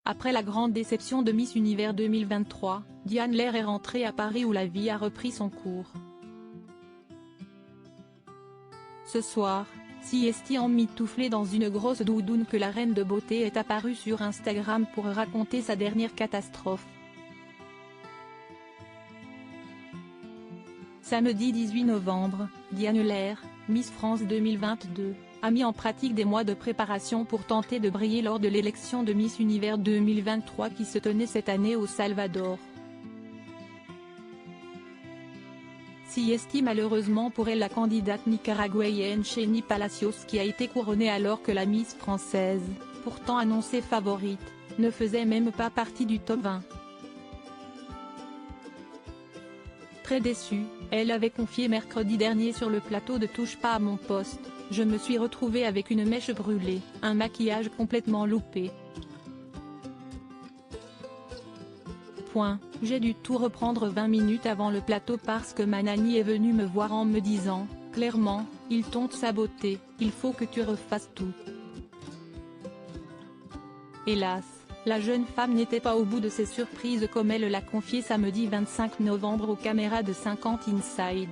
Après la grande déception de Miss Univers 2023, Diane Lair est rentrée à Paris où la vie a repris son cours. Ce soir, Siesti emmitouflée dans une grosse doudoune que la reine de beauté est apparue sur Instagram pour raconter sa dernière catastrophe. Samedi 18 novembre, Diane Lair, Miss France 2022, a mis en pratique des mois de préparation pour tenter de briller lors de l'élection de Miss Univers 2023 qui se tenait cette année au Salvador. Siesti malheureusement pour elle la candidate nicaraguayenne Chéni Palacios qui a été couronnée alors que la Miss française, pourtant annoncée favorite, ne faisait même pas partie du top 20. Très déçue, elle avait confié mercredi dernier sur le plateau de Touche pas à mon poste: je me suis retrouvée avec une mèche brûlée, un maquillage complètement loupé. J'ai dû tout reprendre 20 minutes avant le plateau parce que ma nanny est venue me voir en me disant, clairement, ils t'ont saboté, il faut que tu refasses tout. Hélas, la jeune femme n'était pas au bout de ses surprises comme elle l'a confié samedi 25 novembre aux caméras de 50 Inside.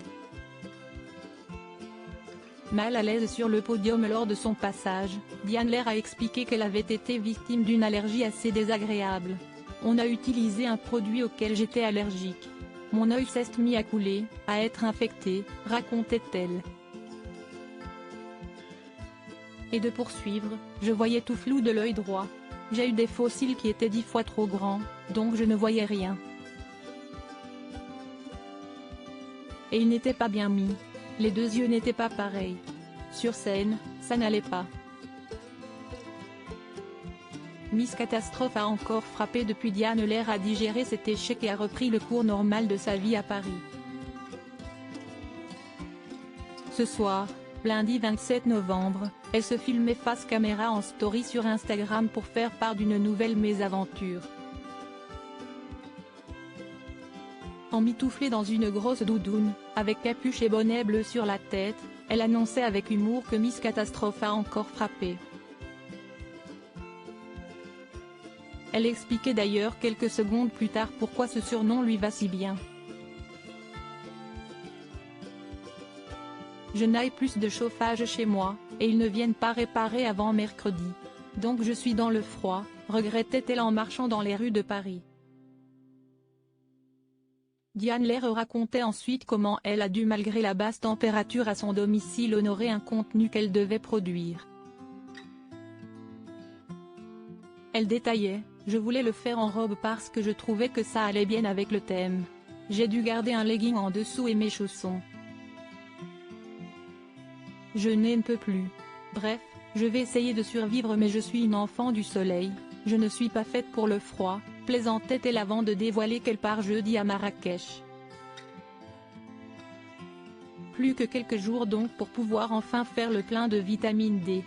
Mal à l'aise sur le podium lors de son passage, Diane Lair a expliqué qu'elle avait été victime d'une allergie assez désagréable. On a utilisé un produit auquel j'étais allergique. Mon œil s'est mis à couler, à être infecté, racontait-elle. Et de poursuivre, je voyais tout flou de l'œil droit. J'ai eu des fossiles qui étaient 10 fois trop grands, donc je ne voyais rien. Et ils n'étaient pas bien mis. Les deux yeux n'étaient pas pareils. Sur scène, ça n'allait pas. Miss Catastrophe a encore frappé depuis. Diane Lair a digéré cet échec et a repris le cours normal de sa vie à Paris. Ce soir, lundi 27 novembre, elle se filmait face caméra en story sur Instagram pour faire part d'une nouvelle mésaventure. Emmitouflée dans une grosse doudoune, avec capuche et bonnet bleu sur la tête, elle annonçait avec humour que Miss Catastrophe a encore frappé. Elle expliquait d'ailleurs quelques secondes plus tard pourquoi ce surnom lui va si bien. Je n'ai plus de chauffage chez moi, et ils ne viennent pas réparer avant mercredi. Donc je suis dans le froid, regrettait-elle en marchant dans les rues de Paris. Diane Lair racontait ensuite comment elle a dû malgré la basse température à son domicile honorer un contenu qu'elle devait produire. Elle détaillait: je voulais le faire en robe parce que je trouvais que ça allait bien avec le thème. J'ai dû garder un legging en dessous et mes chaussons. Je n'en peux plus. Bref, je vais essayer de survivre mais je suis une enfant du soleil, je ne suis pas faite pour le froid, plaisantait-elle avant de dévoiler qu'elle part jeudi à Marrakech. Plus que quelques jours donc pour pouvoir enfin faire le plein de vitamine D.